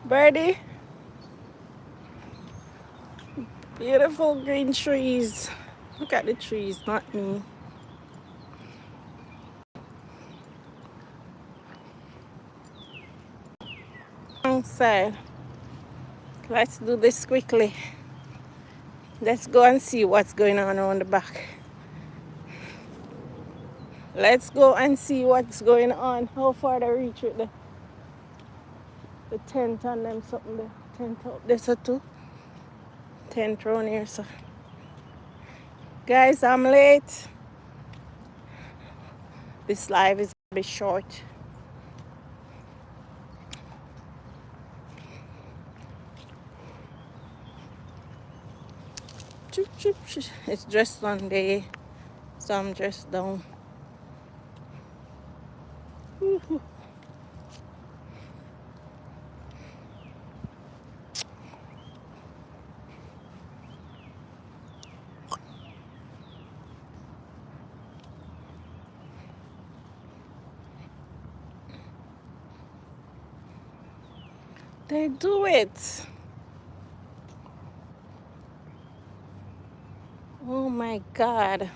Birdie, beautiful green trees. Look at the trees, not me. Outside. Let's do this quickly. Let's go and see what's going on around the back. Let's go and see what's going on. How far they reach with the tent and them something there. Tent out there so too. Tent around here so. Guys, I'm late. This live is gonna be short. It's dressed Sunday, so I'm dressed down. They do it. Oh my God.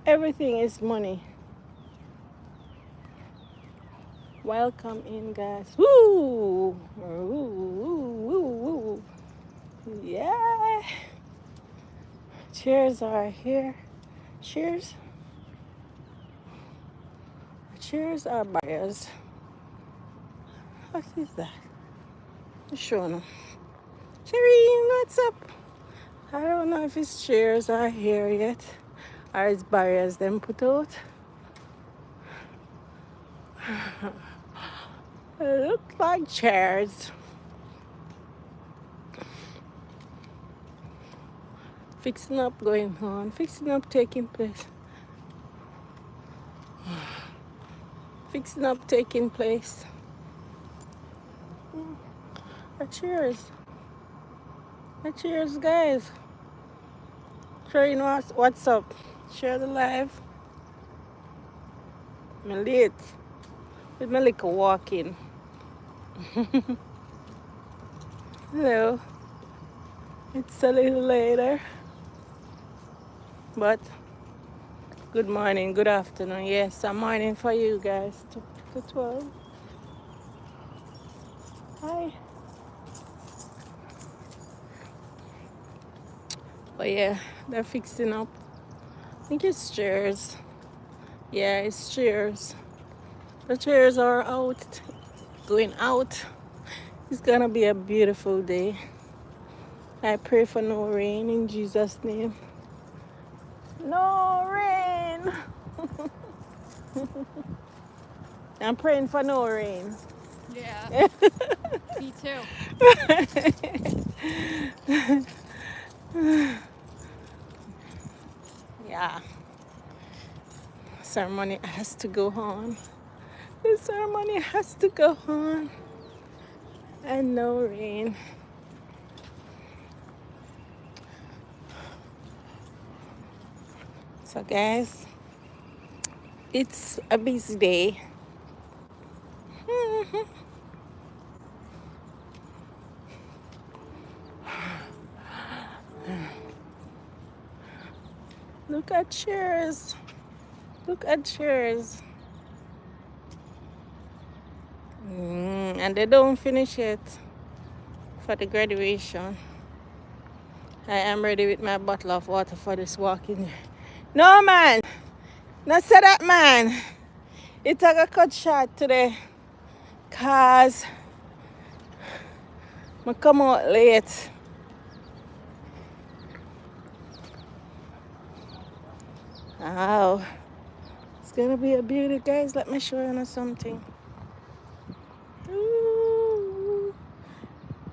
Everything is money. Welcome in, guys. Woo! Woo, woo, woo, woo. Yeah. Chairs are here. Cheers. Chairs are buyers. What is that? Shona. Shireen, what's up? I don't know if it's chairs are here yet or it's barriers them put out. It looks like chairs. Fixing up going on. Fixing up taking place. Fixing up taking place. Cheers. Cheers, guys. Sharing what's up. Share the live. I'm late. With my little walking. Hello. It's a little later. But good morning, good afternoon. Yes, I'm morning for you guys. To 12. Hi. But yeah, they're fixing up. I think it's chairs. Yeah, it's chairs. The chairs are out, going out. It's gonna be a beautiful day. I pray for no rain in Jesus' name. No rain. I'm praying for no rain. Yeah. Me too. Yeah. Ceremony has to go on. The ceremony has to go on. And no rain. So guys, it's a busy day. Look at chairs. Look at chairs. And they don't finish it for the graduation. I am ready with my bottle of water for this walking. No man, not say that man. It took a cut short today. Cause I come out late. Wow. It's gonna be a beauty, guys. Let me show you something. Ooh.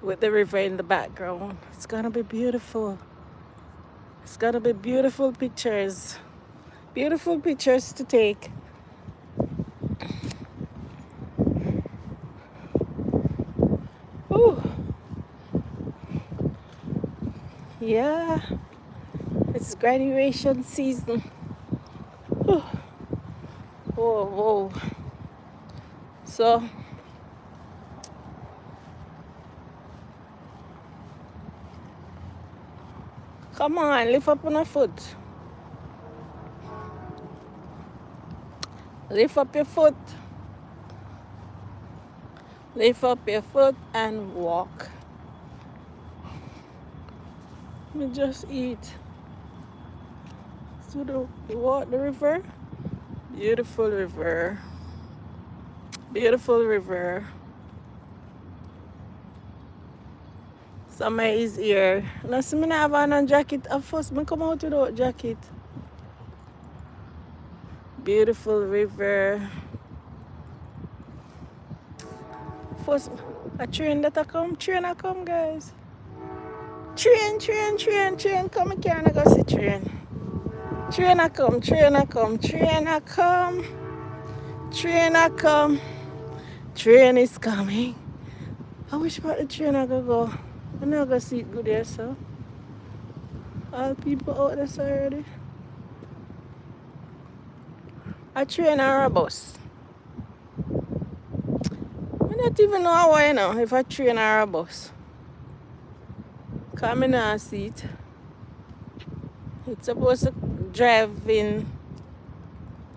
With the river in the background. It's gonna be beautiful. It's gonna be beautiful pictures. Beautiful pictures to take. Ooh. Yeah. It's graduation season. Ooh. Whoa, whoa. So come on, lift up on a foot. Lift up your foot. Lift up your foot and walk. We just eat. So the river. Beautiful river. Beautiful river. Summer is here. Now see me not have on a jacket. At first me come out without jacket. Beautiful river. First a train that I come. Train I come, guys. Train. Come here and I go see train. Train I come. Train I come. Train is coming. I wish about the train I could go. I'm not gonna see it good there, so. All people out there already. A train or a bus. I don't even know how I know if a train or a bus. Cause I not see it. It's supposed to drive in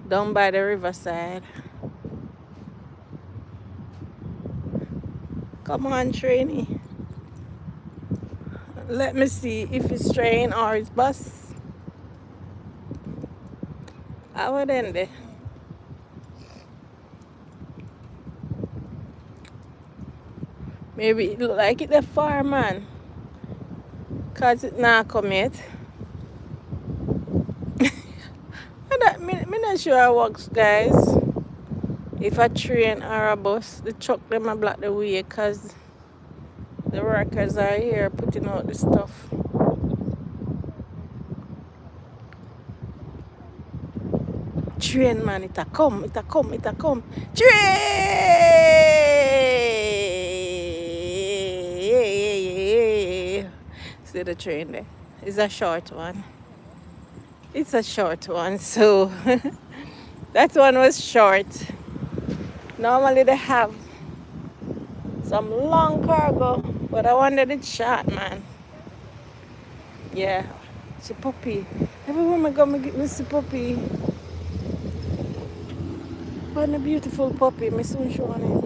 down by the riverside. Come on, trainee. Let me see if it's train or it's bus. I would end it. Maybe it look like it's a far, man. Cause it not come yet. Me not sure how it works, guys. If a train or a bus, the truck them a block the way cause the workers are here putting out the stuff. Train, man, it a come. Train! See the train there? It's a short one. It's a short one, so that one was short. Normally they have some long cargo, but I wanted it short, man. Yeah, it's a puppy. Every woman go me get me see puppy. What a beautiful puppy. Me soon show on him.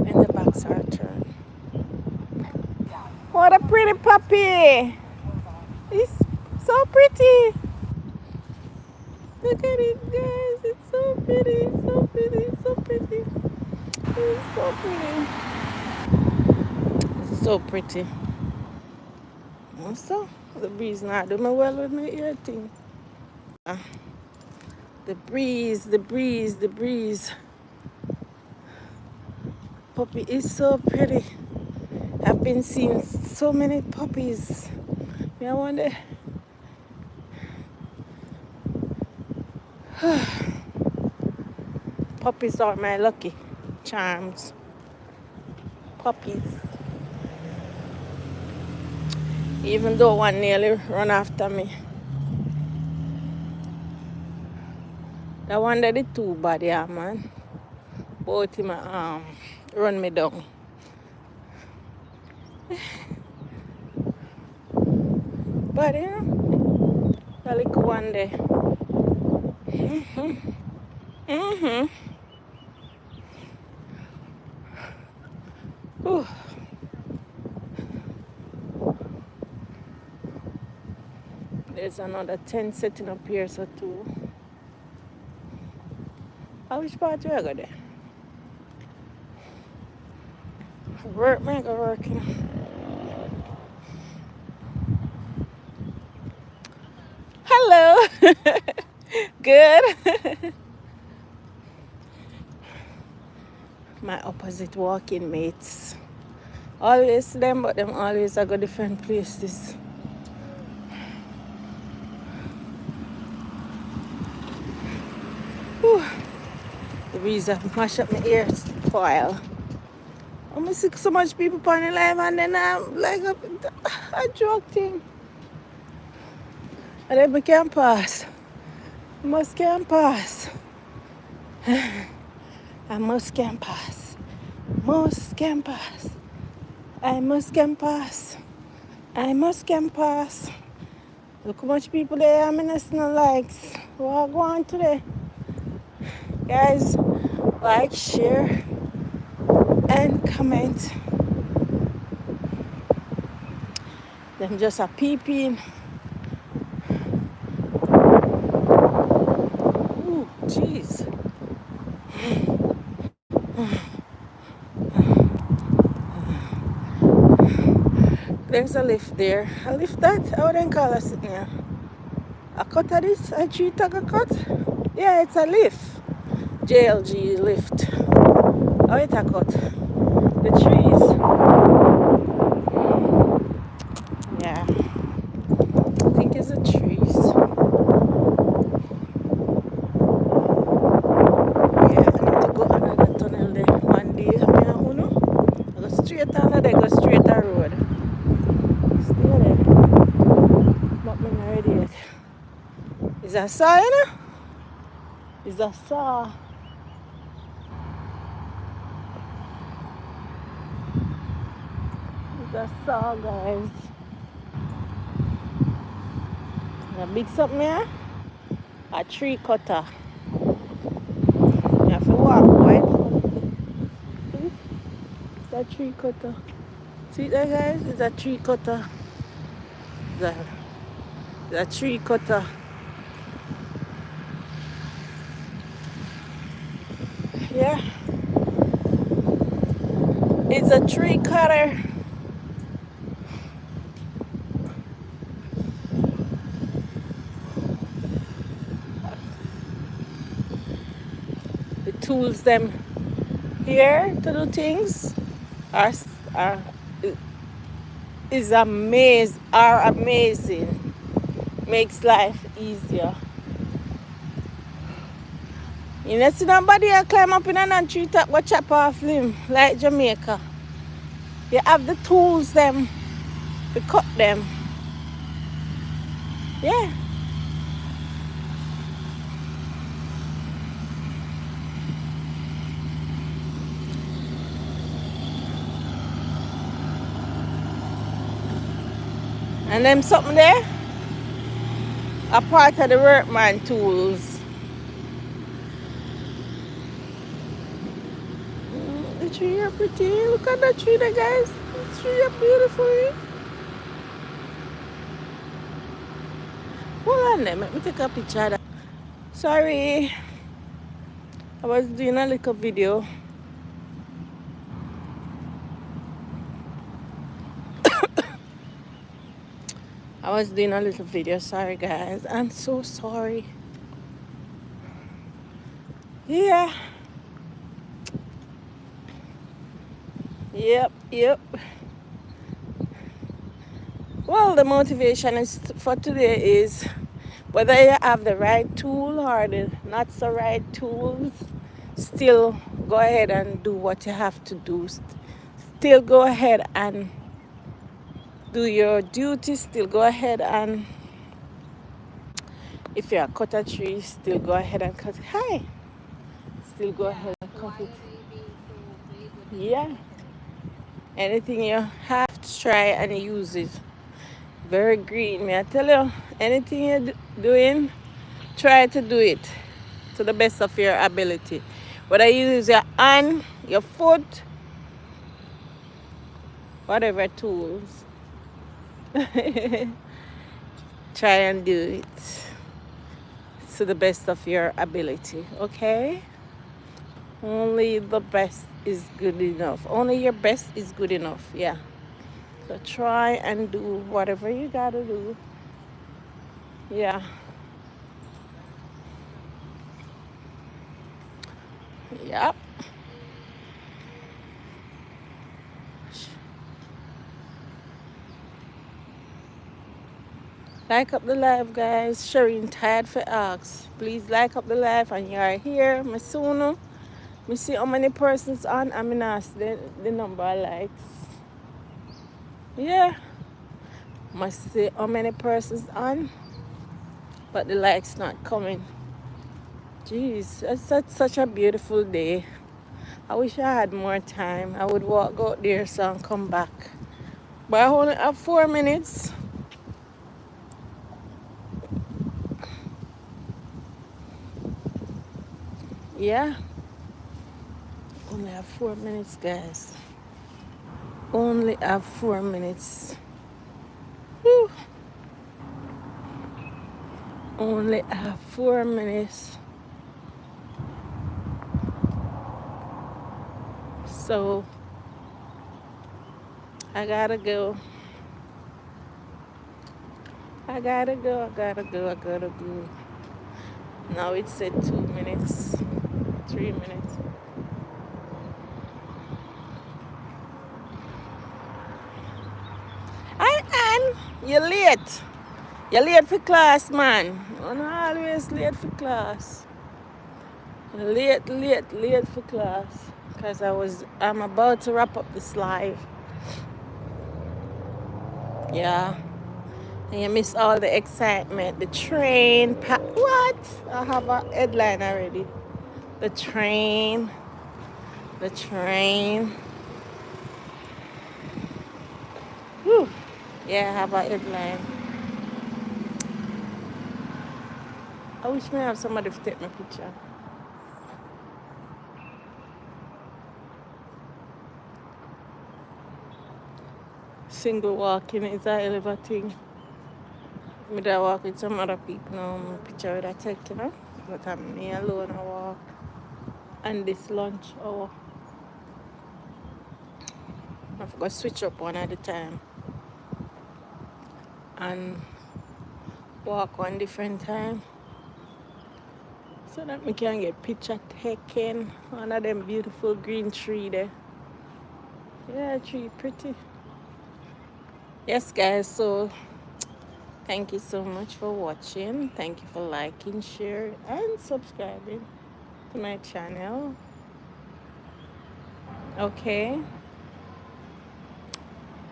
And the backs are turned. What a pretty puppy! It's so pretty. Look at it, guys. It's so pretty. It's so pretty. It's so pretty. It's so pretty. It's so pretty. Also, the breeze not doing me well with my ear thing. The breeze. Puppy is so pretty. I've been seeing so many puppies. I wonder. Puppies are my lucky charms. Puppies. Even though one nearly run after me. That one that is too bad, yeah, man. Both him run me down. But you know, the little one there. Ooh. There's another tent setting up here, so too. Which part you go there? Work, man, go working. Hello. Good. My opposite walking mates. Always them, but them always go different places. Whew. The reason mash up my ears spoil. I'm see so much people on the live and then I'm like a joke thing. And then I can't pass. Must can't pass. I must can pass. Must can pass. I must can pass. I must can pass. Look how much people there are missing the likes. What go on today? Guys, like, share, and comment. Them just a peeping. Ooh, jeez. There's a lift there. A lift that? I wouldn't call it sitting here. A cut of this? A tree tag a cut? Yeah, it's a lift. JLG lift. Oh, it's a cut. The trees. Yeah. I think it's the trees. Yeah, I need to go another tunnel there. One day, I go straight on there, go straight on road. Still there. But I'm not ready yet. Is that saw, you know? Is that saw? Is that saw, guys? A big something here? A tree cutter. You have to walk wide. See? It's a tree cutter. See that, guys? It's a tree cutter. It's a tree cutter. Yeah. It's a tree cutter. The tools them here to do things are amazing. Makes life easier. You know, see nobody climb up in a tree top go chop off limb like Jamaica. You have the tools them to cut them. Yeah. And them something there, a part of the workman tools. The tree are pretty. Look at that tree there, guys. The tree are beautiful. Hold on there, let me take a picture of that. Sorry, I was doing a little video. Sorry, guys. I'm so sorry. Yeah. Yep. Well, the motivation is for today is whether you have the right tool or the not so right tools, still go ahead and do what you have to do. Still go ahead and do your duty. Still go ahead and if you cut a tree, still go ahead and cut it. Hi. Still go ahead and cut it. Yeah. Anything you have to try and use it. Very green. May I tell you, anything you're doing, try to do it to the best of your ability. Whether you use your hand, your foot, whatever tools. Try and do it to the best of your ability, okay? Only the best is good enough. Only your best is good enough, yeah. So try and do whatever you gotta do. Yeah. Yep. Like up the live, guys. Shireen tired for ask. Please like up the live and you are here. Me soon. Me see how many persons on. I mean ask the number of likes. Yeah. Must see how many persons on. But the likes not coming. Jeez, that's such a beautiful day. I wish I had more time. I would walk out there so and come back. But I only have 4 minutes. Yeah, only have 4 minutes, guys. Only have 4 minutes. Whew. Only have 4 minutes. So I gotta go. I gotta go. Now it said 2 minutes, 3 minutes. Hi, Ann. You're late. You're late for class, man. I'm always late for class. Late for class. Because I'm about to wrap up this live. Yeah. And you miss all the excitement. The train. What? I have a headline already. The train. The train. Whew. Yeah, I have a headline. I wish me have somebody to take my picture. Single walking is a hell of a thing. Me da walk with some other people now, my picture with a take, you know. But I'm me alone I walk. And this lunch hour. I've got to switch up one at a time. And walk one different time. So that we can get picture taken. One of them beautiful green tree there. Yeah, tree pretty. Yes guys, so thank you so much for watching. Thank you for liking, share, and subscribing to my channel. Okay.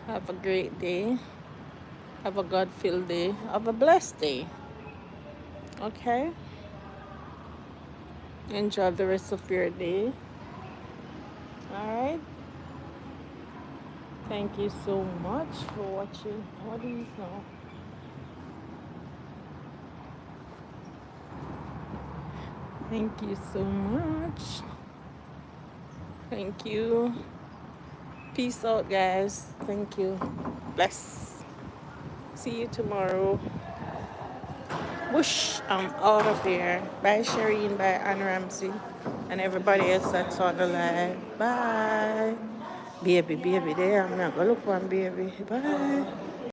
Have a great day. Have a God-filled day. Have a blessed day. Okay. Enjoy the rest of your day. Alright. Thank you so much for watching. What do you know? Thank you so much. Thank you. Peace out, guys. Thank you. Bless. See you tomorrow. Whoosh, I'm out of here. Bye, Shireen. Bye, Anne Ramsey. And everybody else that's on the live. Bye. Baby there. I'm not going to look for baby. Bye.